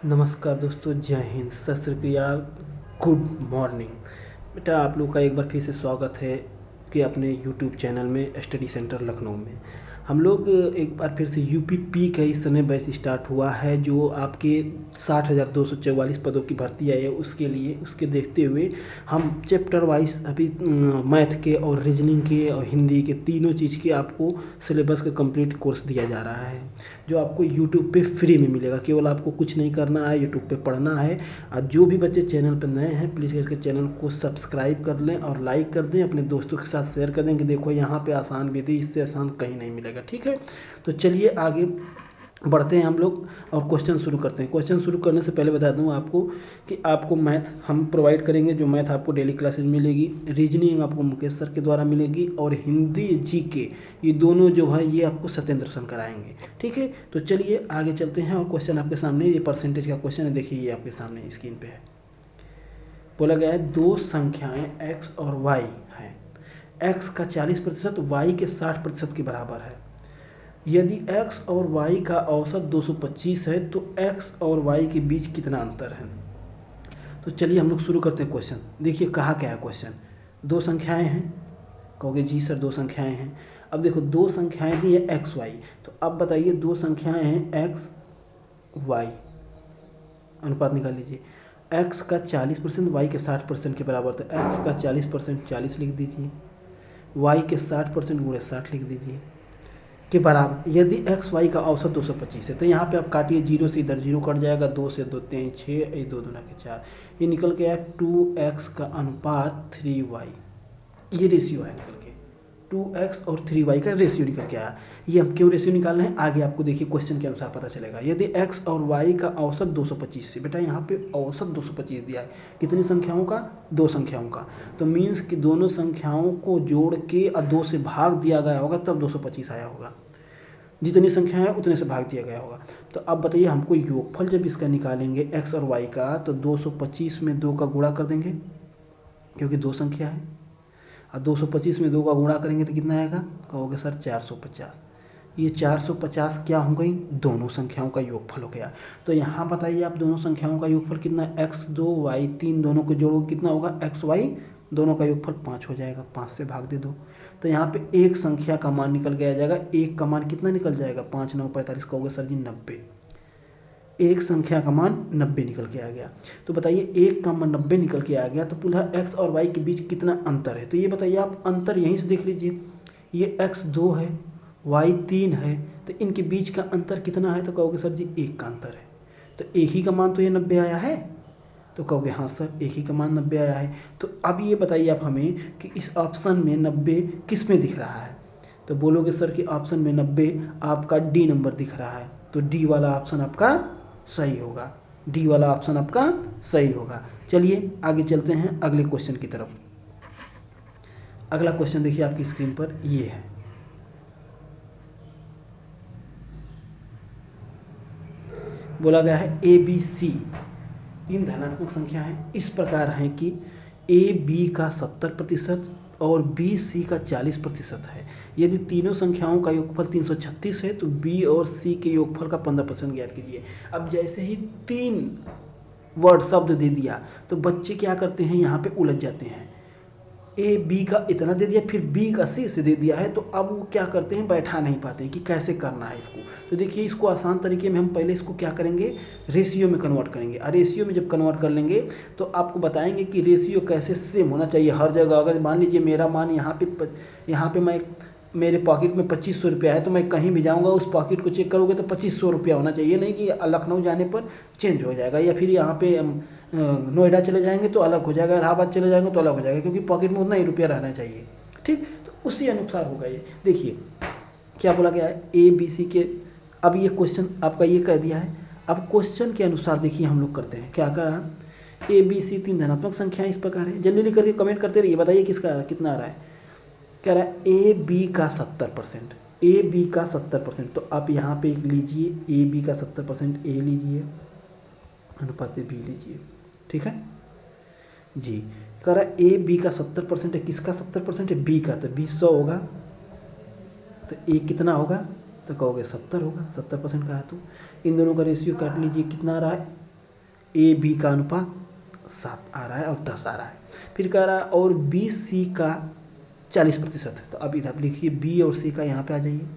नमस्कार दोस्तों, जय हिंद, सत श्री अकाल, गुड मॉर्निंग। बेटा आप लोग का एक बार फिर से स्वागत है कि अपने यूट्यूब चैनल में स्टडी सेंटर लखनऊ में हम लोग एक बार फिर से यूपी का इस समय बैच स्टार्ट हुआ है जो आपके 60,244 पदों की भर्ती आई है। उसके लिए उसके देखते हुए हम चैप्टर वाइज अभी मैथ के और रीजनिंग के और हिंदी के तीनों चीज़ के आपको सिलेबस का कंप्लीट कोर्स दिया जा रहा है जो आपको यूट्यूब पे फ्री में मिलेगा। केवल आपको कुछ नहीं करना है, यूट्यूब पे पढ़ना है। और जो भी बच्चे चैनल पर नए हैं प्लीज़ करके चैनल को सब्सक्राइब कर लें और लाइक कर दें, अपने दोस्तों के साथ शेयर कर दें कि देखो यहाँ पे आसान विधि, इससे आसान कहीं नहीं मिलेगा। ठीक है, तो चलिए आगे बढ़ते हैं हम लोग और क्वेश्चन शुरू करते हैं। क्वेश्चन शुरू करने से पहले बता दूं आपको कि आपको मैथ हम प्रोवाइड करेंगे, जो मैथ आपको डेली क्लासेज मिलेगी। रीजनिंग आपको मुकेश सर के द्वारा मिलेगी और हिंदी जीके ये दोनों जो है ये आपको सत्येंद्र सर कराएंगे। ठीक है, तो चलिए आगे चलते हैं और क्वेश्चन आपके सामने, ये परसेंटेज का क्वेश्चन है, देखिए ये आपके सामने स्क्रीन पे है। बोला गया है दो संख्याएं x और y हैं। x का 40% y के 60% के बराबर है। यदि x और y का औसत 225 है तो x और y के बीच कितना अंतर है। तो चलिए हम लोग शुरू करते हैं क्वेश्चन। देखिए कहा क्या है क्वेश्चन, दो संख्याएं हैं। कहोगे जी सर दो संख्याएं हैं। अब देखो दो संख्याएं दी है एक्स वाई, तो अब बताइए दो संख्याएं हैं एक्स वाई, अनुपात निकाल लीजिए। x का 40% y के 60% के बराबर, तो x का 40% 40 लिख दीजिए, y के 60% गुणे 60 लिख दीजिए के बराबर। यदि एक्स वाई का औसत 225 है तो यहाँ पे आप काटिए, जीरो से इधर जीरो कट जाएगा, 2 से 2 3 6, ये 2 दूना के 4, ये निकल के आया 2x का अनुपात 3y। ये रेशियो है निकल के, 2x और 3y का रेशियो निकल के आया। ये हम क्यों रेशियो निकाल रहे हैं आगे आपको देखिए क्वेश्चन के अनुसार पता चलेगा। यदि x और y का औसत 225 से, बेटा यहाँ पे औसत 225 दिया है, कितनी संख्याओं का, दो संख्याओं का, तो मीन्स कि दोनों संख्याओं को जोड़ के और 2 से भाग दिया गया होगा तब 225 आया होगा। जितनी संख्या है उतने से भाग दिया गया होगा। तो अब बताइए हमको योगफल जब इसका निकालेंगे x और y का, तो 225 में 2 का गुणा कर देंगे क्योंकि दो संख्या है, और 225 में 2 का गुणा करेंगे तो कितना आएगा, कहोगे सर 450। ये 450 क्या हो गई, दोनों संख्याओं का योगफल हो गया। तो यहाँ बताइए आप दोनों संख्याओं का योगफल कितना, x2 y3 दोनों को जोड़ोगे कितना होगा, x y दोनों का योगफल 5 हो जाएगा, 5 से भाग दे दो। तो यहाँ पे एक संख्या का मान निकल के आ जाएगा, एक का मान कितना निकल जाएगा, 5 9 45, कहोगे सर जी 90। एक संख्या का मान 90 निकल के आ गया। तो बताइए एक का मान 90 निकल के आ गया तो पुनः x और y के बीच कितना अंतर है। तो ये बताइए आप, अंतर यहीं से देख लीजिए, ये x 2 है, y 3 है, तो इनके बीच का अंतर कितना है, तो कहोगे सर जी एक का अंतर है। तो एक ही का मान तो ये 90 आया है, तो कहोगे हाँ सर एक ही का मान 90 आया है। तो अब ये बताइए आप हमें कि इस ऑप्शन में 90 किस में दिख रहा है। तो बोलोगे सर कि ऑप्शन में 90 आपका डी नंबर दिख रहा है, तो डी वाला ऑप्शन आपका सही होगा, डी वाला ऑप्शन आपका सही होगा। चलिए आगे चलते हैं अगले क्वेश्चन की तरफ। अगला क्वेश्चन देखिए आपकी स्क्रीन पर ये है। बोला गया है ए बी सी तीन धनात्मक संख्या है, इस प्रकार है कि ए बी का 70% और बी सी का 40% है। यदि तीनों संख्याओं का योगफल 336 है तो बी और सी के योगफल का 15% ज्ञात कीजिए। अब जैसे ही तीन वर्ड शब्द दे दिया तो बच्चे क्या करते हैं, यहाँ पे उलझ जाते हैं। ए बी का इतना दे दिया, फिर बी का सी से दे दिया है, तो अब वो क्या करते हैं, बैठा नहीं पाते हैं कि कैसे करना है इसको। तो देखिए इसको आसान तरीके में हम पहले इसको क्या करेंगे, रेशियो में कन्वर्ट करेंगे। और रेशियो में जब कन्वर्ट कर लेंगे तो आपको बताएंगे कि रेशियो कैसे सेम होना चाहिए हर जगह। अगर मान लीजिए मेरा मान यहाँ पे मैं, मेरे पॉकेट में 2500 रुपया है, तो मैं कहीं भी जाऊँगा उस पॉकेट को चेक करोगे तो 2500 रुपया होना चाहिए, नहीं कि लखनऊ जाने पर चेंज हो जाएगा, या फिर यहाँ पे नोएडा चले जाएंगे तो अलग हो जाएगा, इलाहाबाद चले जाएंगे तो अलग हो जाएगा, क्योंकि पॉकेट में उतना ही रुपया रहना चाहिए। ठीक, तो उसी अनुसार होगा ये। देखिए क्या बोला गया है, ए बी सी के, अब ये क्वेश्चन आपका ये कह दिया है। अब क्वेश्चन के अनुसार देखिए हम लोग करते हैं, क्या कहा, ए बी सी तीन धनात्मक संख्याएं इस प्रकार है। जल्दी जल्दी करके कमेंट करते रहिए, बताइए किसका कितना आ रहा है। कह रहा है ए बी का 70%, ए बी का 70%, तो आप यहाँ पे लीजिए ए बी का 70% ए लीजिए, अनुपात बी लीजिए। ठीक है जी, कह रहा है ए बी का 70% है, किसका 70% है, बी का, तो 20 होगा, तो ए कितना होगा, तो कहोगे 70 होगा, 70% का है। तो इन दोनों का रेशियो काट लीजिए, कितना आ रहा है, ए बी का अनुपात 7 आ रहा है और 10 आ रहा है। फिर कह रहा है और बी सी का 40% है। तो अब इधर लिखिए बी और सी का, यहाँ पे आ जाइए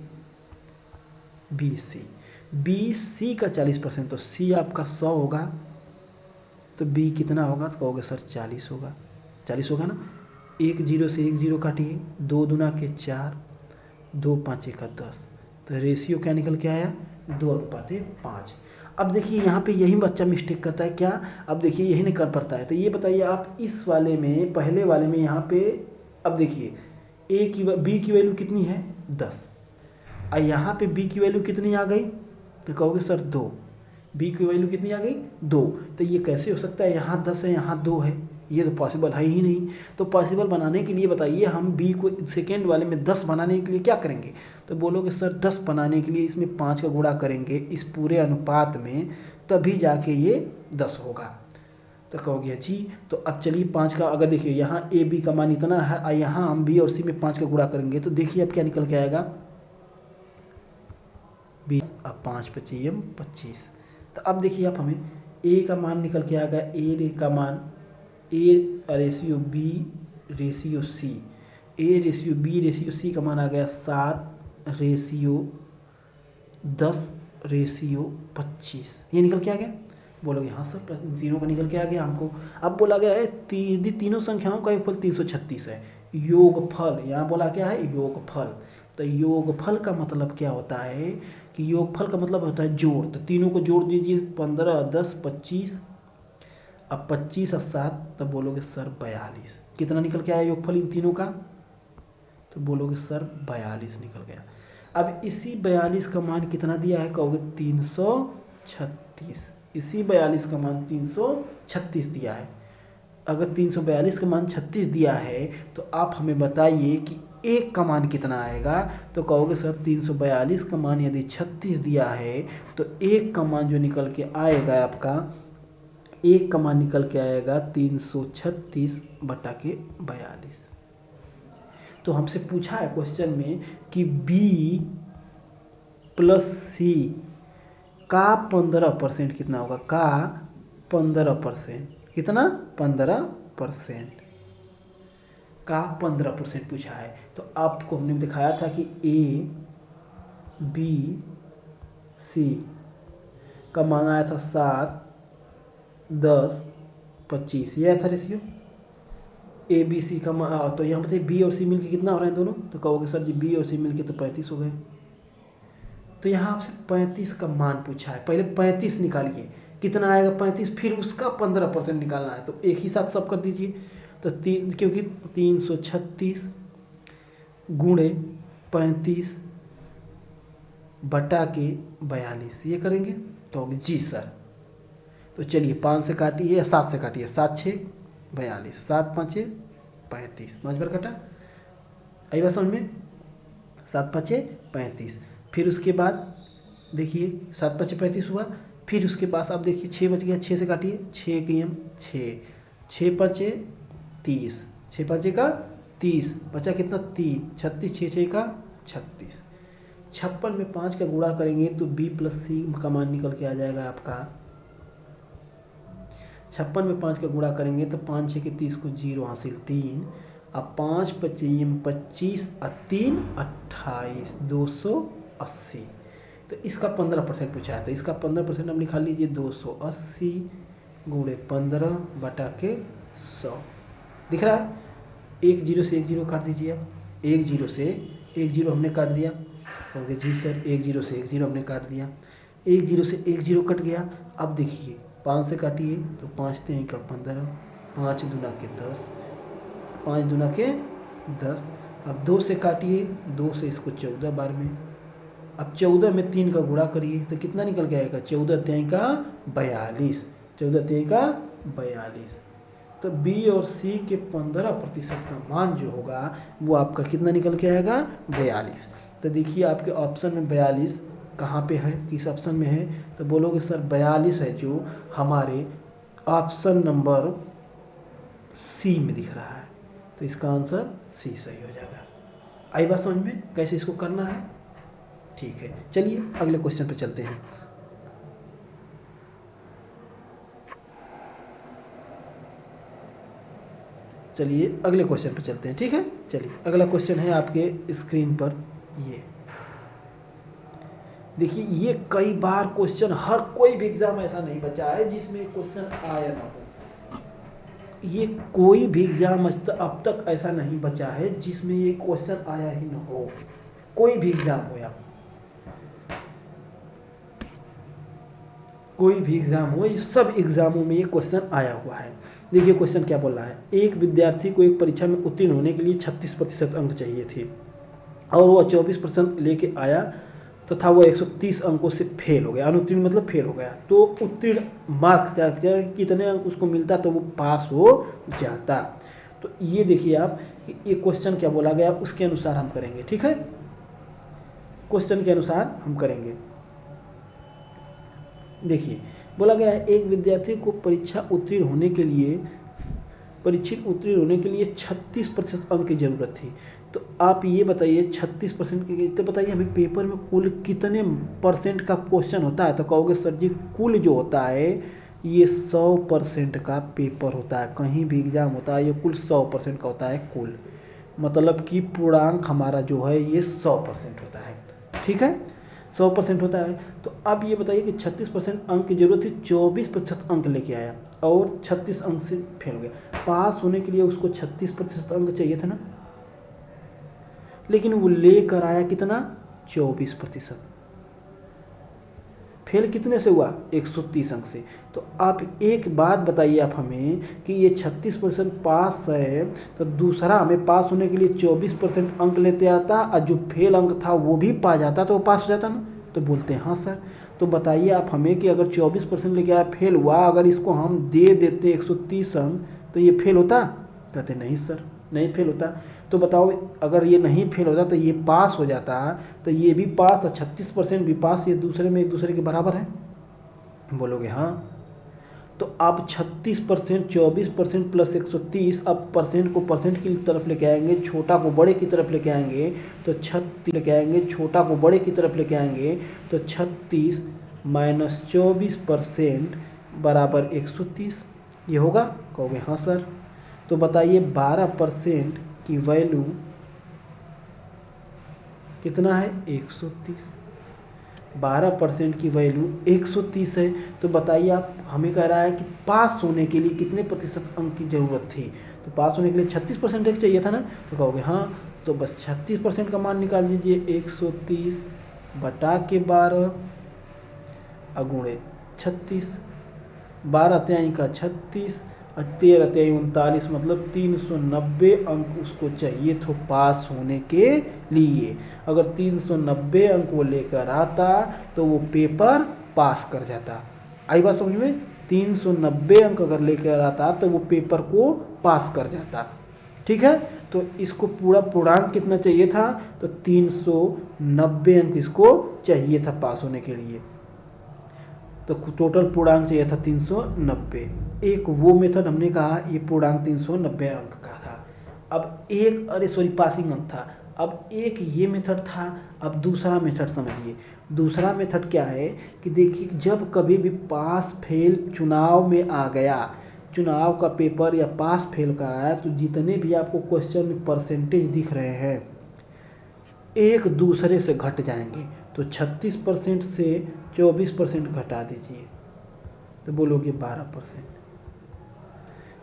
बी सी का 40%, तो सी आपका 100 होगा, तो बी कितना होगा? तो कहोगे सर 40 होगा, 40 होगा ना। 1 0 से 1 0 काटिए, 2 दूना के 4, 2 5 का 10, तो रेशियो क्या निकल के आया? 2:5। अब देखिए यहाँ पे यही बच्चा मिस्टेक करता है क्या? अब देखिए यही नहीं कर पाता है। तो ये बताइए आप इस वाले में, पहले वाले में यहाँ पे, अब देखिए बी की वैल्यू कितनी है? 10, और यहाँ पे बी की वैल्यू कितनी आ गई? तो कहोगे सर 2। बी की वैल्यू कितनी आ गई? 2। तो ये कैसे हो सकता है? यहाँ 10 है, यहाँ 2 है, ये तो पॉसिबल है ही नहीं। तो पॉसिबल बनाने के लिए बताइए हम बी को सेकेंड वाले में 10 बनाने के लिए क्या करेंगे? तो बोलोगे सर 10 बनाने के लिए इसमें 5 का गुणा करेंगे इस पूरे अनुपात में, तभी जाके ये 10 होगा। तो कहोगे जी। तो अब चलिए 5 का, अगर देखिए यहाँ ए बी का मान इतना है और यहाँ हम बी और सी में 5 का गुणा करेंगे, तो देखिए अब क्या निकल के आएगा? 20, अब 5 25 25। तो अब देखिए आप हमें ए का मान निकल के आ गया, ए का मान, A ratio B ratio C, A ratio B ratio C का मान आ गया 7 रेशियो 10 रेशियो 25। ये निकल के आ गया। बोलोगे हाँ सर तीनों का निकल के आ गया हमको। अब बोला गया है तीनों संख्याओं का योगफल 336 है। योगफल, यहाँ बोला क्या है? योगफल। तो योगफल का मतलब क्या होता है कि योगफल का मतलब होता है जोड़। तो तीनों को जोड़ दीजिए, 15 10 25, अब 25 और 7, तब बोलोगे सर 42। कितना निकल के आया योगफल इन तीनों का? तो बोलोगे सर 42 निकल गया। अब इसी 42 का मान कितना दिया है? कहोगे 336। इसी 42 का मान 336 दिया है। अगर 342 का मान 36 दिया है तो आप हमें बताइए कि एक का मान कितना आएगा? तो कहोगे सर 342 का मान यदि 36 दिया है तो एक का मान जो निकल के आएगा आपका, एक का मान निकल के आएगा 336/42। तो हमसे पूछा है क्वेश्चन में कि B प्लस सी का 15% कितना होगा? का 15%, कितना? 15%, का 15% पूछा है। तो आपको हमने दिखाया था कि ए बी सी का मान आया था 7 10 25, ये आया था रेशियो। ए बी सी का मान, तो यहाँ पे बी और सी मिलके कितना हो रहे हैं दोनों? तो कहोगे सर जी बी और सी मिलके तो 35 हो गए। तो यहाँ आपसे 35 का मान पूछा है, पहले 35 निकालिए, कितना आएगा 35, फिर उसका 15% निकालना है। तो एक ही साथ सब कर दीजिए। तो क्योंकि 336 गुणे 35 बटा के 42, ये करेंगे तो जी सर। तो चलिए 5 से काटिए या 7 से काटिए, 7 6 42, 7 5 35, 5 बार कटा, आई बात समझ में? 7 5 35। फिर उसके बाद देखिए 7 5 35 हुआ। फिर उसके बाद आप देखिए 6 बच गया, 6 से काटिए, 6 के एम 6, 6 5 30, 6 5 का 30, बचा कितना? 3, 36, 6 6 का 36। 56 में 5 का गुणा करेंगे तो बी प्लस सी का मान निकल के आ जाएगा आपका। 56 में 5 का गुणा करेंगे तो 5 6 के 30 को 0 हासिल 3, अब 5 25 25 और 3 28, 280। तो इसका 15% पूछा है, तो इसका 15% हम निकाल लीजिए, 280 गुणे 15 बटा के 100। दिख रहा है? 1 0 से 1 0 काट दीजिए आप, 1 0 से 1 0 हमने काट दिया। कहोगे जी सर 1 0 से 1 0 हमने काट दिया, 1 0 से 1 0 कट गया। अब देखिए 5 से काटिए तो 5 3 का 15, 5 दूना के 10, 5 दूना के 10। अब 2 से काटिए, 2 से इसको 14 बार में, अब 14 में 3 का गुणा करिए तो कितना निकल के आएगा? 14 3 का 42, 14 3 का 42। तो बी और सी के 15% का मान जो होगा वो आपका कितना निकल के आएगा? 42। तो देखिए आपके ऑप्शन में 42 कहाँ पे है, किस ऑप्शन में है? तो बोलोगे सर 42 है जो हमारे ऑप्शन नंबर सी में दिख रहा है। तो इसका आंसर सी सही हो जाएगा। आई बात समझ में कैसे इसको करना है? ठीक है, चलिए अगले क्वेश्चन पे चलते हैं। चलिए अगले क्वेश्चन पर चलते हैं, ठीक है। चलिए अगला क्वेश्चन है आपके स्क्रीन पर, ये देखिए। ये कई बार क्वेश्चन, हर कोई भी एग्जाम ऐसा नहीं बचा है जिसमें क्वेश्चन आया ना हो। ये कोई भी एग्जाम अब तक ऐसा नहीं बचा है जिसमें ये क्वेश्चन आया ही ना हो। कोई भी एग्जाम हो या कोई भी एग्जाम हो, ये सब एग्जामों में ये क्वेश्चन आया हुआ है। देखिए क्वेश्चन क्या बोल रहा है। एक विद्यार्थी को एक परीक्षा में उत्तीर्ण होने के लिए 36% अंक चाहिए थे और वह 24% लेके आया तथा वह 130 अंकों से फेल हो गया। अनुत्तीर्ण मतलब फेल हो गया। तो उत्तीर्ण मार्क्स कितने अंक उसको मिलता तो वो पास हो जाता। तो ये देखिए आप, ये क्वेश्चन क्या बोला गया उसके अनुसार हम करेंगे, ठीक है। क्वेश्चन के अनुसार हम करेंगे। देखिए बोला गया है एक विद्यार्थी को परीक्षित उत्तीर्ण होने के लिए 36% अंक की जरूरत थी। तो आप ये बताइए 36% की, तो बताइए हमें पेपर में कुल कितने परसेंट का क्वेश्चन होता है। तो कहोगे सर जी कुल जो होता है ये 100% का पेपर होता है। कहीं भी एग्जाम होता है ये कुल 100% का होता है कुल, मतलब कि पूर्णांक हमारा जो है ये 100% होता है, ठीक है। 100% होता है। तो अब ये बताइए कि 36% अंक की जरूरत थी, 24% अंक लेके आया और 36 अंक से फेल हो गया। पास होने के लिए उसको 36% अंक चाहिए था ना, लेकिन वो लेकर आया कितना 24%। फेल कितने से हुआ 130 अंक से। तो आप एक बात बताइए आप हमें कि ये 36% पास है तो दूसरा हमें पास होने के लिए 24% अंक लेते आता और जो फेल अंक था वो भी पा जाता तो वो पास हो जाता ना। तो बोलते हैं हाँ सर। तो बताइए आप हमें कि अगर 24% लेके आया फेल हुआ, अगर इसको हम दे देते 130 अंक तो ये फेल होता। कहते नहीं सर नहीं फेल होता। तो बताओ अगर ये नहीं फेल होता तो ये पास हो जाता, तो ये भी पास और 36% भी पास, ये दूसरे में एक दूसरे के बराबर है। बोलोगे हाँ। तो अब 36% 24% प्लस 130, अब परसेंट को परसेंट की तरफ लेके आएंगे, छोटा को बड़े की तरफ लेके आएंगे तो 36 लेके आएंगे, छोटा को बड़े की तरफ लेके आएंगे तो 36 माइनस 24% बराबर 130। ये होगा। कहोगे हाँ सर। तो बताइए 12% की वैल्यू कितना है 130। 12% की वैल्यू 130 है। तो बताइए आप, हमें कह रहा है कि पास होने के लिए कितने प्रतिशत अंक की जरूरत थी। तो पास होने के लिए 36% चाहिए था ना। तो कहोगे हाँ। तो बस 36% का मान निकाल दीजिए, 130 बटा के 12 अगुणे 36, 12 त्याई का 36 और 13 त्याई 39, मतलब 390 अंक उसको चाहिए तो पास होने के लिए। अगर 390 अंक वो लेकर आता तो वो पेपर पास कर जाता। आई बात समझ में। 390 अंक अगर लेकर आता तो वो पेपर को पास कर जाता, ठीक है। तो इसको पूरा पूर्णांक कितना चाहिए था, तो 390 अंक इसको चाहिए था पास होने के लिए। तो टोटल पूर्णांक चाहिए था 390। एक वो मेथड हमने कहा ये पूर्णांक 390 अंक का था। अब एक पासिंग अंक था। अब एक ये मेथड था। अब दूसरा मेथड समझिए। दूसरा मेथड क्या है कि देखिए जब कभी भी पास फेल चुनाव में आ गया, चुनाव का पेपर या पास फेल का आया, तो जितने भी आपको क्वेश्चन में परसेंटेज दिख रहे हैं एक दूसरे से घट जाएंगे। तो 36% से 24% घटा दीजिए तो बोलोगे 12%।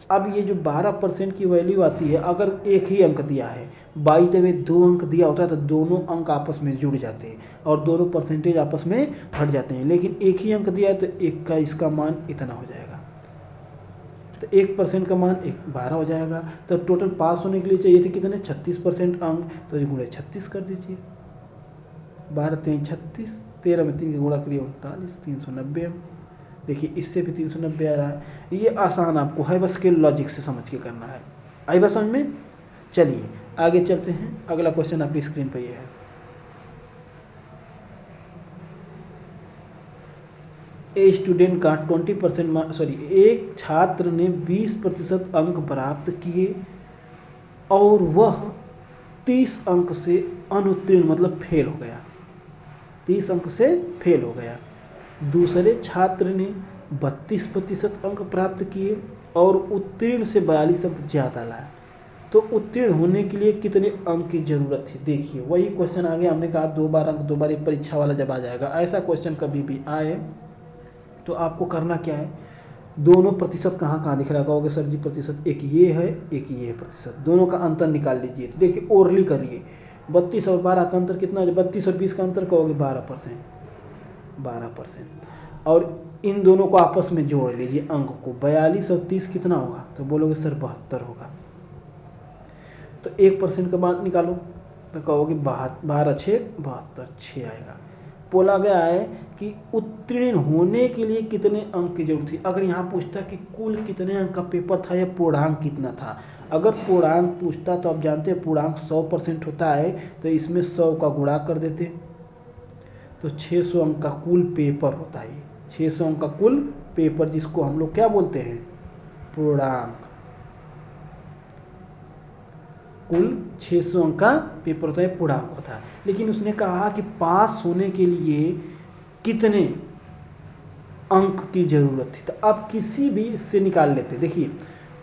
अब ये जो 12% की वैल्यू आती है, अगर एक ही अंक दिया है, बाई द वे 2 अंक दिया होता है तो दोनों अंक आपस में जुड़ जाते हैं और दोनों परसेंटेज आपस में घट जाते हैं। लेकिन एक ही अंक दिया है तो एक का इसका मान इतना हो जाएगा, तो 1% का मान 12 हो जाएगा। तो टोटल पास होने के लिए चाहिए थे कितने 36% अंक, तो गुणे 36 कर दीजिए। 12 3 36, 13 में 3 का गुणा करिए 39, 390 अंक। देखिए इससे भी 390 आ रहा है। ये आसान आपको है, बस के लॉजिक से समझ के करना है। आई बात समझ में। चलिए आगे चलते हैं। अगला क्वेश्चन आपकी स्क्रीन पर ये है। स्टूडेंट का 20% एक छात्र ने 20% अंक प्राप्त किए और वह 30 अंक से अनुत्तीर्ण मतलब फेल हो गया। 30 अंक से फेल हो गया। दूसरे छात्र ने 32% अंक प्राप्त किए और उत्तीर्ण से 42 अंक ज़्यादा लाया। तो उत्तीर्ण होने के लिए कितने अंक की जरूरत थी। देखिए वही क्वेश्चन आ गया, हमने कहा 2 बार अंक 2 बार एक परीक्षा वाला जब आ जाएगा, ऐसा क्वेश्चन कभी भी आए तो आपको करना क्या है, दोनों प्रतिशत कहाँ कहाँ दिख रहा है, कहोगे सर जी प्रतिशत एक ये है एक ये है प्रतिशत, दोनों का अंतर निकाल लीजिए। तो देखिए ओरली करिए, 32 और 12 का अंतर कितना है, 32 और 20 का अंतर कहोगे 12%, और इन दोनों को आपस में जोड़ लीजिए अंक को, 42 और 30 कितना होगा, तो बोलोगे सर 72 होगा। तो 1% का मान निकालो, तो कहोगे 12 6 72, 6 आएगा। बोला गया है कि उत्तीर्ण होने के लिए कितने अंक की जरूरत थी। अगर यहाँ पूछता कि कुल कितने अंक का पेपर था या पूर्णांक कितना था, अगर पूर्णांक पूछता तो आप जानते हैं पूर्णांक 100% होता है, तो इसमें 100 का गुणा कर देते, तो 600 अंक का कुल पेपर होता है। 600 अंक का कुल पेपर, जिसको हम लोग क्या बोलते हैं, पूर्णांक। कुल 600 अंक का पेपर होता है, पूर्णांक होता है। लेकिन उसने कहा कि पास होने के लिए कितने अंक की जरूरत थी, तो आप किसी भी इससे निकाल लेते। देखिए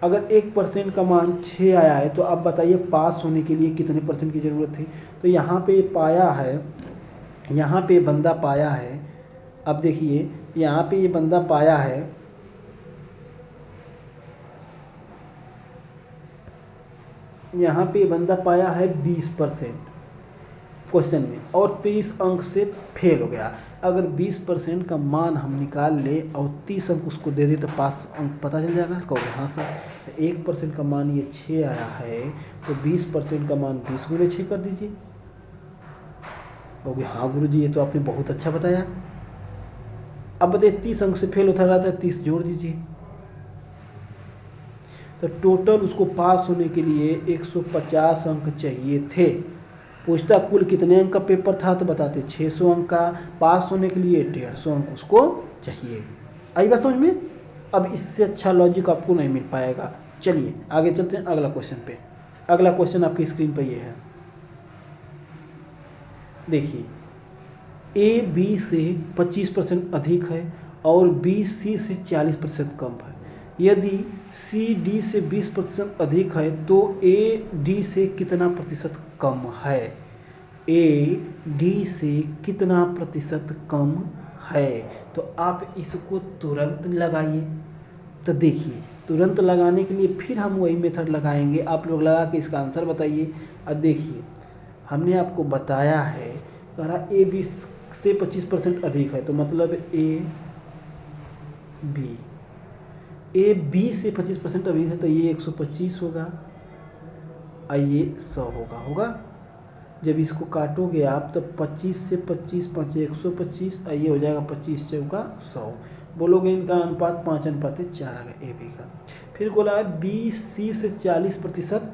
अगर 1% का मान 6 आया है, तो आप बताइए पास होने के लिए कितने परसेंट की जरूरत थी। तो यहाँ पे पाया है, यहाँ पे बंदा पाया है, अब देखिए यहाँ पे ये बंदा पाया है, यहाँ पे बंदा पाया है 20% क्वेश्चन में, और 30 अंक से फेल हो गया। अगर 20% का मान हम निकाल ले और 30 अंक उसको दे दे तो पास अंक पता चल जाएगा। कहोगे हाँ सर, 1% का मान ये 6 आया है, तो 20% का मान 20 गुणे 6 कर दीजिए। कहोगे हाँ गुरुजी ये तो आपने बहुत अच्छा बताया। अब बताइए 30 अंक से फेल होता रहता है, 30 जोड़ दीजिए, तो टोटल उसको पास होने के लिए 150 अंक चाहिए थे। पूछता कुल कितने अंक का पेपर था, तो बताते 600 अंक का, पास होने के लिए 150 अंक उसको चाहिए। आई बात समझ में। अब इससे अच्छा लॉजिक आपको नहीं मिल पाएगा। चलिए आगे चलते हैं अगला क्वेश्चन पे। अगला क्वेश्चन आपकी स्क्रीन पर ये है, देखिए ए बी से 25% अधिक है और बी सी से 40% कम है। यदि सी डी से 20% अधिक है तो ए डी से कितना प्रतिशत कम है। ए डी से कितना प्रतिशत कम है, तो आप इसको तुरंत लगाइए। तो देखिए तुरंत लगाने के लिए फिर हम वही मेथड लगाएंगे, आप लोग लगा के इसका आंसर बताइए। अब देखिए हमने आपको बताया है, कहा ए बी से 25% अधिक है, तो मतलब ए बी से 25% अधिक है, तो ये 125 होगा और ये 100 होगा। जब इसको काटोगे आप तो 25 से 25 5 125, और ये हो जाएगा 25 चौका 100। बोलोगे इनका अनुपात 5:4 आ गया ए बी का। फिर बोला है बी सी से 40%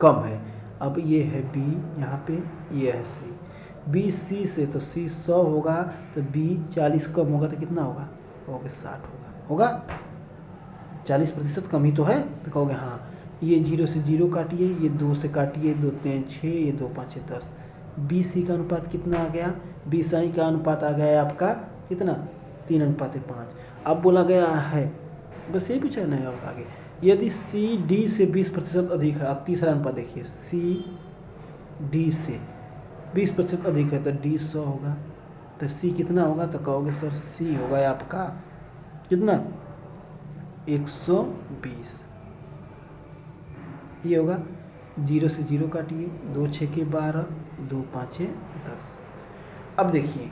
कम है। अब ये है बी, यहाँ पे ये है सी, बी सी से, तो सी 100 होगा, तो बी 40 कम होगा तो कितना होगा, कहोगे 60 होगा 40% कम ही तो है। तो कहोगे हाँ, ये 0 से 0 काटिए, ये 2 से काटिए, 2 3 6, ये 2 5 10। बी सी का अनुपात कितना आ गया, बी सी का अनुपात आ गया है आपका कितना, 3:5। अब बोला गया है, बस ये पूछा नहीं और आगे, यदि सी डी से 20% अधिक है। अब तीसरा अनुपात देखिए, सी डी से 20% अधिक है तो डी 100 होगा, तो सी कितना होगा, तो कहोगे सर सी होगा आपका कितना 120। ये होगा 0 से 0 काटिए, 2 6 के 12, 2 5 10। अब देखिए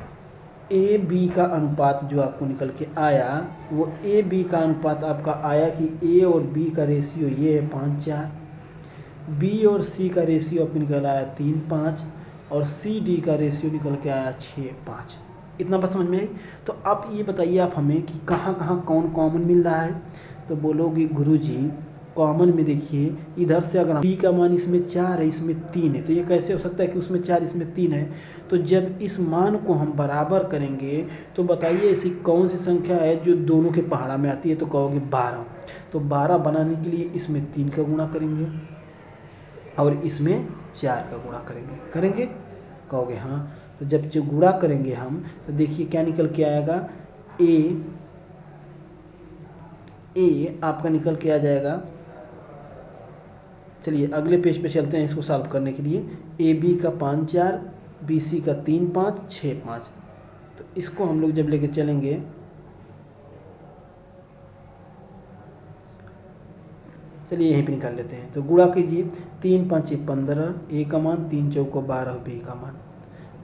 ए बी का अनुपात जो आपको निकल के आया, वो ए बी का अनुपात आपका आया कि ए और बी का रेशियो ये है 5:4, बी और सी का रेशियो आपको निकल आया 3:5, और सी डी का रेशियो निकल के आया 6:5। इतना बात समझ में आई। तो आप ये बताइए आप हमें कि कहाँ कहाँ कौन कॉमन मिल रहा है। तो बोलोगे गुरुजी कॉमन में देखिए, इधर से अगर बी का मान इसमें 4 है, इसमें 3 है, तो ये कैसे हो सकता है कि उसमें 4 इसमें 3 है। तो जब इस मान को हम बराबर करेंगे तो बताइए ऐसी कौन सी संख्या है जो दोनों के पहाड़ा में आती है, तो कहोगे 12। तो 12 बनाने के लिए इसमें 3 का गुणा करेंगे और इसमें 4 का गुणा करेंगे कहोगे हाँ। तो जब जो गुणा करेंगे हम, तो देखिए क्या निकल के आएगा, ए आपका निकल के आ जाएगा चलिए अगले पेज पे चलते हैं इसको सॉल्व करने के लिए। ए बी का 5 4, बी सी का 3 5 6 5। तो इसको हम लोग जब लेके चलेंगे, चलिए यहीं पे निकाल लेते हैं। तो गुणा कीजिए, 3 5 15, ए का मान, 3 चौको 12, बी का मान।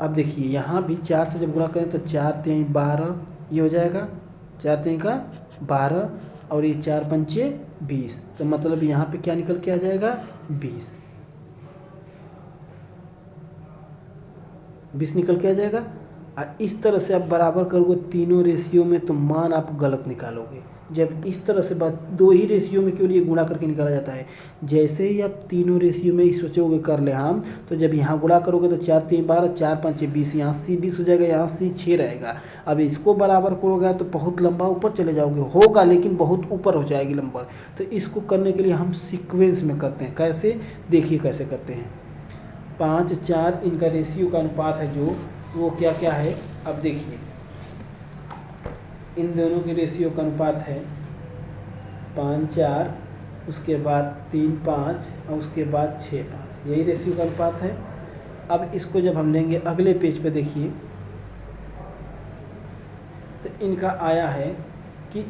अब देखिए यहाँ भी 4 से जब गुणा करें तो 4 3 12, ये हो जाएगा 4 3 का 12, और ये 4 पंचे 20। तो मतलब यहाँ पे क्या निकल के आ जाएगा, 20 निकल के आ जाएगा। और इस तरह से आप बराबर करोगे तीनों रेशियो में तो मान आप गलत निकालोगे। जब इस तरह से बात दो ही रेशियो में केवल ये गुणा करके निकाला जाता है, जैसे ही आप तीनों रेशियो में सोचोगे कर ले हम, तो जब यहाँ गुणा करोगे तो 4 3 12, 4 5 20, यहाँ सी 20 हो जाएगा, यहाँ सी 6 रहेगा। अब इसको बराबर करोगे तो बहुत लंबा ऊपर चले जाओगे, होगा लेकिन बहुत ऊपर हो जाएगी लंबा। तो इसको करने के लिए हम सीक्वेंस में करते हैं। कैसे, देखिए कैसे करते हैं। 5 4 इनका रेशियो का अनुपात है जो, वो क्या क्या है। अब देखिए इन दोनों के रेशियो का अनुपात है 5 4, उसके बाद 3 5, और उसके बाद 6 5, यही रेशियो का अनुपात है। अब इसको जब हम लेंगे अगले पेज पे देखिए, तो इनका आया है कि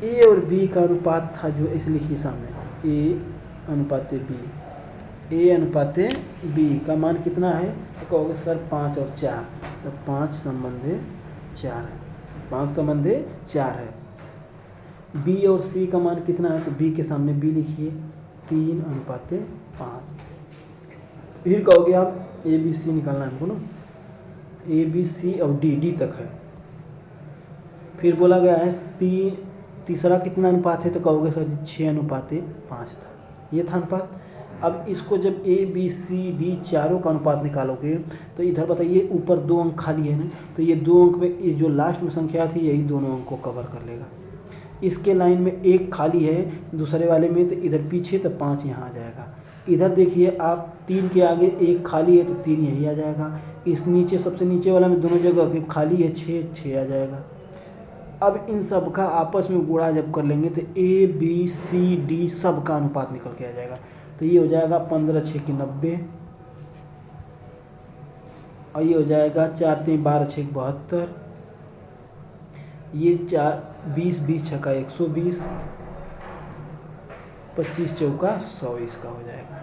ए और बी का अनुपात था जो, इस लिखिए सामने, ए अनुपात बी, ए अनुपात बी का मान कितना है, तो कहोगे सर 5 और 4, तो 5 संबंधे 4 है, 5 संबंधे 4 है। बी और सी का मान कितना है, तो बी के सामने बी लिखिए, 3 अनुपात 5। फिर कहोगे आप ए बी सी निकालना है हमको ना, ए बी सी और डी, डी तक है। फिर बोला गया है तीसरा कितना अनुपात है, तो कहोगे सर 6 अनुपात 5 था, ये था अनुपात। अब इसको जब ए बी सी डी चारों का अनुपात निकालोगे, तो इधर बताइए ऊपर 2 अंक खाली है ना, तो ये 2 अंक में ये जो लास्ट में संख्या थी यही दोनों अंक को कवर कर लेगा। इसके लाइन में 1 खाली है दूसरे वाले में, तो इधर पीछे तो 5 यहाँ आ जाएगा। इधर देखिए आप 3 के आगे 1 खाली है तो 3 यही आ जाएगा। इस नीचे सबसे नीचे वाला में दोनों जगह खाली है 6 आ जाएगा। अब इन सब का आपस में गुणा जब कर लेंगे तो ए बी सी डी सब का अनुपात निकल के आ जाएगा। तो ये हो जाएगा 15 6 की 90, और ये हो जाएगा 4 3 12 6 72, ये 20 20 6 का 120, 25 चौका 100 इसका हो जाएगा।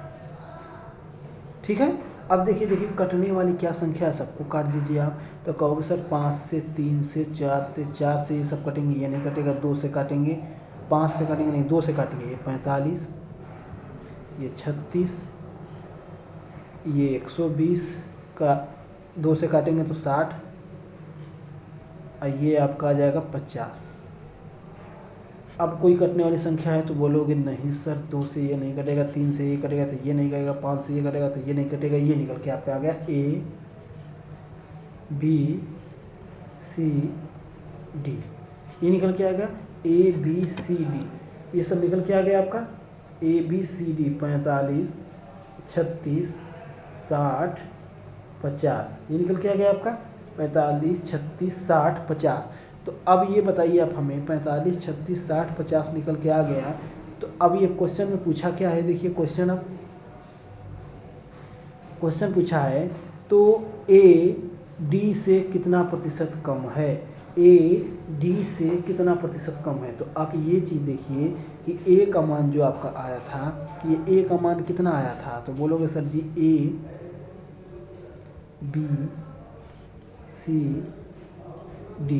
ठीक है। अब देखिए कटने वाली क्या संख्या है, सबको काट दीजिए आप। तो कहोगे सर 5 से 3 से 4 से 4 से ये सब कटेंगे, ये नहीं कटेगा, 2 से काटेंगे, 5 से काटेंगे नहीं, 2 से काटेंगे, ये 45, ये 36, ये 120 का 2 से काटेंगे तो 60, और ये आपका आ जाएगा 50। अब कोई कटने वाली संख्या है तो बोलोगे नहीं सर 2 से ये नहीं कटेगा, 3 से ये कटेगा तो ये नहीं कटेगा, 5 से ये कटेगा तो ये नहीं कटेगा, ये निकल के आप पे आ गया ए बी सी डी, ये निकल के आ गया ए बी सी डी, ये सब निकल के आ गया आपका ए बी सी डी। 45 36 60 50, ये निकल के आ गया आपका 45 36 60 50। तो अब ये बताइए आप हमें 45 36 60 50 निकल के आ गया। तो अब ये क्वेश्चन में पूछा क्या है, देखिए क्वेश्चन, अब क्वेश्चन पूछा है तो ए डी से कितना प्रतिशत कम है, ए डी से कितना प्रतिशत कम है। तो आप ये चीज़ देखिए कि ए का मान जो आपका आया था, ये ए का मान कितना आया था, तो बोलोगे sir ji A B C D,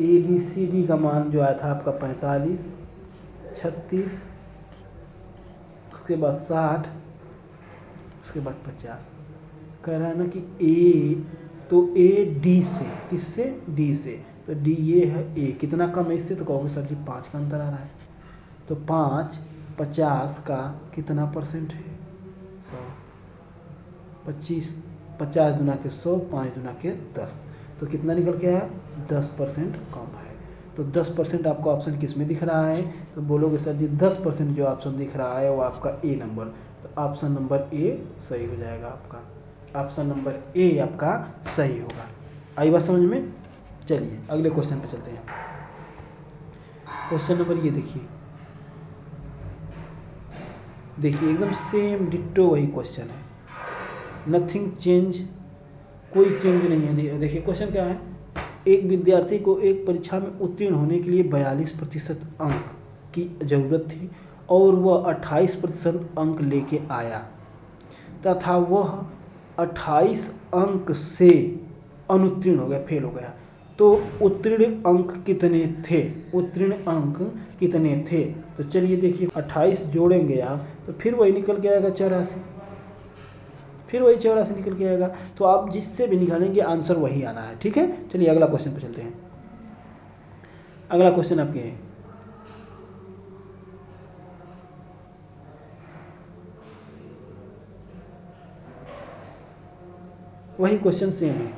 A B C D का मान जो आया था आपका 45 36, उसके बाद 60, उसके बाद 50। कह रहा है ना कि ए, तो ए डी से, किससे, डी से, तो डी ये है, ए कितना कम है इससे, तो कहोगे सर जी 5 का अंतर आ रहा है। तो 5 50 का कितना परसेंट है, 100, 25 50 दुना के 100, 5 दुना के 10, तो कितना निकल के आया, 10% कम है। तो 10% आपको ऑप्शन किस में दिख रहा है, तो बोलोगे सर जी 10% जो ऑप्शन दिख रहा है वो आपका ए नंबर, तो ऑप्शन नंबर ए सही हो जाएगा आपका, ऑप्शन नंबर ए आपका सही होगा। आई बात समझ में। चलिए अगले क्वेश्चन पे चलते हैं। क्वेश्चन नंबर ये देखिए, देखिए एकदम सेम डिट्टो वही क्वेश्चन है, नथिंग चेंज, कोई चेंज नहीं है। देखिए क्वेश्चन क्या है, एक विद्यार्थी को एक परीक्षा में उत्तीर्ण होने के लिए 42% अंक की जरूरत थी और वह 28% अंक लेके आया तथा वह 28 अंक से अनुत्तीर्ण हो गया, फेल हो गया, तो उत्तीर्ण अंक कितने थे, उत्तीर्ण अंक कितने थे। तो चलिए देखिए 28 जोड़ेंगे आप तो फिर वही निकल के आएगा 84, फिर वही 84 निकल के आएगा। तो आप जिससे भी निकालेंगे आंसर वही आना है, ठीक है। चलिए अगला क्वेश्चन पर चलते हैं। अगला क्वेश्चन आपके है, वही क्वेश्चन सेम है।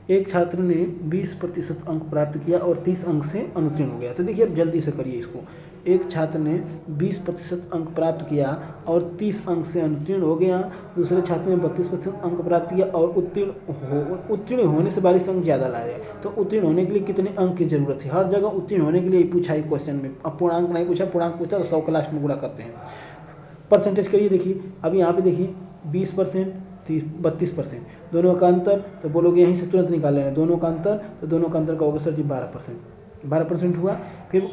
एक छात्र ने 20% अंक प्राप्त किया और 30 अंक से अनुत्तीर्ण हो गया। तो देखिए अब जल्दी से करिए इसको। एक छात्र ने 20% अंक प्राप्त किया और 30 अंक से अनुत्तीर्ण हो गया, दूसरे छात्र ने 32% अंक प्राप्त किया और उत्तीर्ण होने से 42 अंक ज़्यादा लाया। तो उत्तीर्ण होने के लिए कितने अंक की जरूरत है, हर जगह उत्तीर्ण होने के लिए पूछा है क्वेश्चन में। अब पूर्णांक नहीं पूछा, पूर्णांक पूछा तो 100 के लास्ट में गुणा करते हैं। परसेंटेज करिए, देखिए अब यहाँ पे देखिए 20%, 32%, दोनों का अंतर, तो बोलोगे यहीं से तुरंत निकाल लेना दोनों का अंतर, तो दोनों का अंतर कहोगे सर जी 12% हुआ। फिर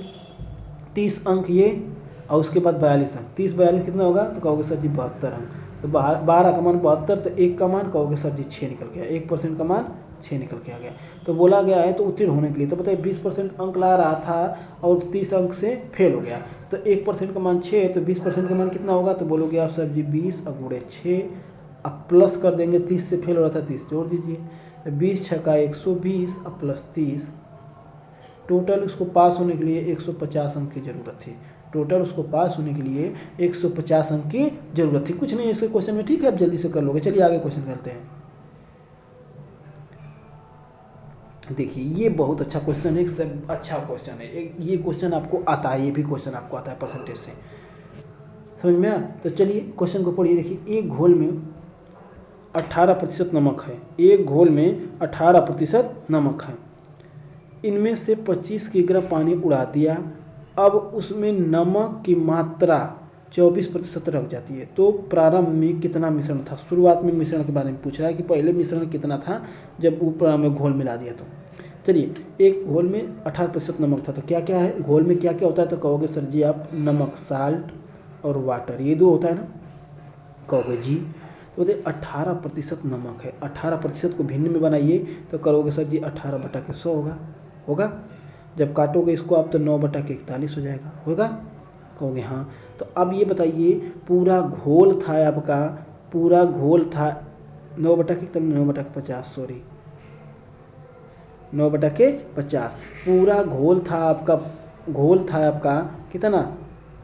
30 अंक ये और उसके बाद 42 अंक, 30-42 कितना होगा, तो कहोगे सर जी 72 अंक। तो 12 का मान 72, तो 1 का मान कहोगे सर जी 6 निकल गया, 1% का मान 6 निकल के आ गया। तो बोला गया है तो उत्तीर्ण होने के लिए, तो बताइए 20% अंक ला रहा था और 30 अंक से फेल हो गया, तो 1% का मान 6, तो 20% का मान कितना होगा, तो बोलोगे आप सर जी 20 और गुणे 6, अब प्लस कर देंगे, 30 से फेल हो रहा था 30 जोड़ दीजिए, तो 20 छक्का 120 और प्लस 30, टोटल उसको पास होने के लिए 150 अंक की जरूरत थी। टोटल उसको पास होने के लिए 150 अंक की जरूरत थी। कुछ नहीं इसके क्वेश्चन में, ठीक है, आप जल्दी से कर लोगे। चलिए आगे क्वेश्चन करते हैं। देखिए ये बहुत अच्छा क्वेश्चन है, एक अच्छा क्वेश्चन है, एक ये क्वेश्चन आपको आता है, ये भी क्वेश्चन आपको आता है परसेंटेज से, समझ में आया। तो चलिए क्वेश्चन को पढ़िए। देखिए एक घोल में 18% नमक है, एक घोल में 18% नमक है, इनमें से 25 किग्रा पानी उड़ा दिया, अब उसमें नमक की मात्रा 24% रह जाती है, तो प्रारंभ में कितना मिश्रण था। शुरुआत में मिश्रण के बारे में पूछ रहा है कि पहले मिश्रण कितना था जब ऊपर में घोल मिला दिया। तो चलिए एक घोल में 18% नमक था, तो क्या क्या है घोल में, क्या क्या होता है, तो कहोगे सर जी आप नमक, साल्ट और वाटर, ये दो होता है ना, कहोगे जी। तो 18% नमक है, 18% को भिन्न में बनाइए तो करोगे सर जी 18/100 होगा। जब काटोगे इसको आप तो 9/41 हो जाएगा, होगा, कहोगे हाँ। तो अब ये बताइए पूरा घोल था आपका, पूरा घोल था 9/50, सॉरी 9/50, पूरा घोल था आपका कितना,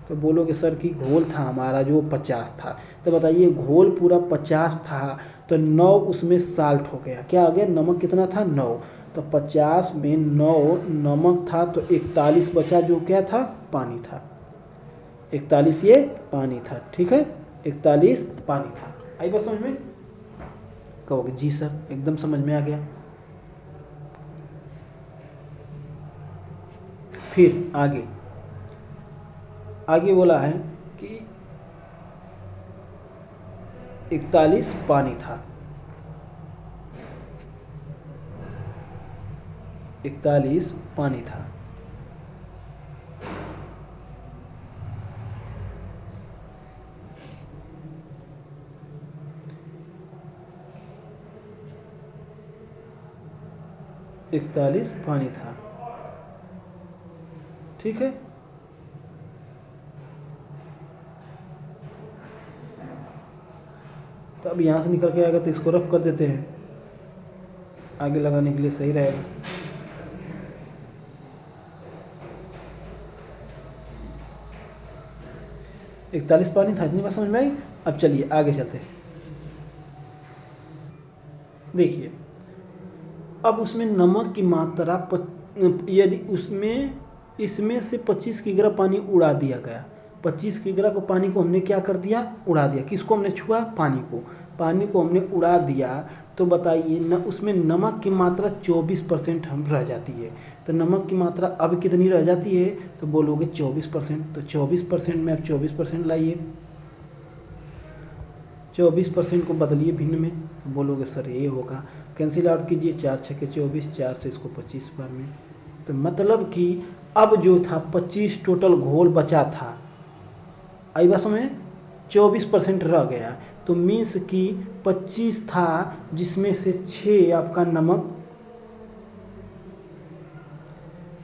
तो बोलोगे सर कि घोल था हमारा जो 50 था। तो बताइए घोल पूरा 50 था तो 9 उसमें साल्ट हो गया, क्या आ गया, नमक कितना था 9, तो 50 में 9 नमक था, तो 41 बचा जो क्या था, पानी था, 41 ये पानी था, ठीक है, 41 पानी था। आई बात समझ में, कहोगे जी सर एकदम समझ में आ गया। फिर आगे बोला है कि 41 पानी था, 41 पानी था, ठीक है। तो अब यहाँ से निकल के आएगा तो इसको रफ कर देते हैं, आगे लगाने के लिए सही रहेगा। इकतालीस पानी था, इतनी बात समझ में आई। अब चलिए आगे चलते हैं। देखिए अब उसमें नमक की मात्रा यदि इसमें से 25 किग्रा पानी उड़ा दिया गया, 25 किग्रा को पानी को हमने क्या कर दिया, उड़ा दिया। किसको हमने छुआ, पानी को हमने उड़ा दिया। तो बताइए न उसमें नमक की मात्रा 24% हम रह जाती है। तो नमक की मात्रा अब कितनी रह जाती है, तो बोलोगे 24%। तो 24% में अब 24% लाइए, 24% को बदलिए भिन्न में, तो बोलोगे सर ये होगा। कैंसिल आउट कीजिए, 4 छक्के 24, 4 से इसको 25 बार में। तो मतलब कि अब जो था 25 टोटल घोल बचा था, आई बस में 24% रह गया। तो मीन्स कि 25 था जिसमें से 6 आपका नमक,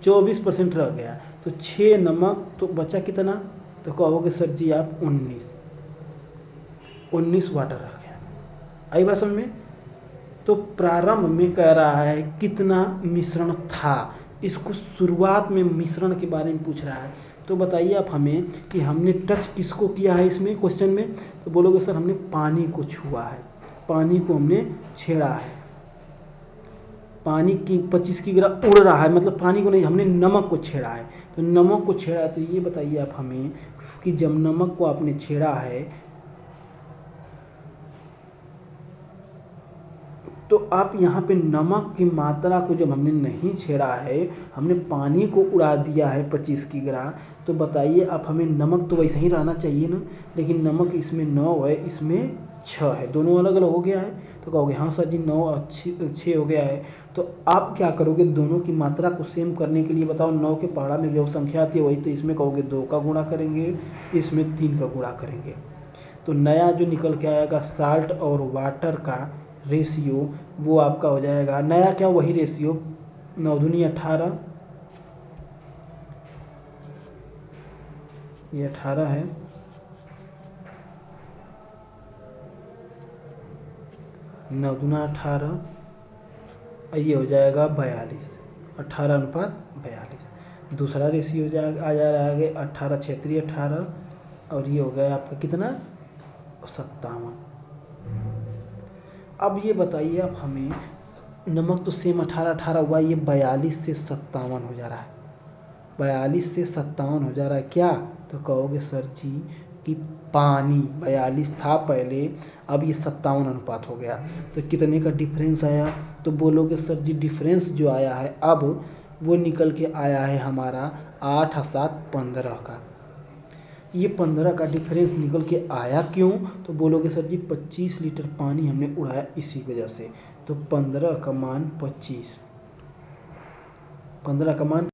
24% रह गया, तो 6 नमक, तो बचा कितना? तो कहोगे सर जी आप 19 वाटर रह गया। आई बात समझ में? तो प्रारंभ में कह रहा है कितना मिश्रण था, इसको शुरुआत में मिश्रण के बारे में पूछ रहा है। तो बताइए आप हमें कि हमने टच किसको किया है इसमें क्वेश्चन में? तो बोलोगे सर हमने पानी को छुआ है, पानी को हमने छेड़ा है। पानी की 25 की ग्राम उड़ रहा है, मतलब पानी को नहीं, हमने नमक को छेड़ा है। तो नमक को छेड़ा है, तो ये बताइए आप हमें कि जब नमक को आपने छेड़ा है तो आप यहाँ पे नमक की मात्रा को जब हमने नहीं छेड़ा है, हमने पानी को उड़ा दिया है 25 की ग्राम, तो बताइए आप हमें नमक तो वैसे ही रहना चाहिए ना, लेकिन नमक इसमें 9 है, इसमें 6 है, दोनों अलग अलग हो गया है। तो कहोगे हाँ सर जी 9 और 6 हो गया है। तो आप क्या करोगे, दोनों की मात्रा को सेम करने के लिए बताओ, 9 के पहाड़ा में जो संख्या आती है वही, तो इसमें कहोगे 2 का गुणा करेंगे, इसमें 3 का गुणा करेंगे। तो नया जो निकल के आएगा साल्ट और वाटर का रेशियो, वो आपका हो जाएगा नया क्या, वही रेशियो 9 दूनी 18, ये 18 है, 9 दूना 18, और ये हो जाएगा 42, 18:42। दूसरा रेशियो आ जा रहा है 18 क्षेत्रीय 18, और ये हो गया आपका कितना 57। अब ये बताइए आप हमें, नमक तो सेम 18 हुआ, ये 42 से 57 हो जा रहा है, 42 से 57 हो जा रहा है क्या? तो कहोगे सर जी कि पानी 42 था पहले, अब ये 57 अनुपात हो गया, तो कितने का डिफरेंस आया? तो बोलोगे सर जी डिफरेंस जो आया है अब वो निकल के आया है हमारा 8 और 7 15 का। ये 15 का डिफरेंस निकल के आया क्यों? तो बोलोगे सर जी 25 लीटर पानी हमने उड़ाया इसी वजह से। तो 15 का मान 25, 15 का मान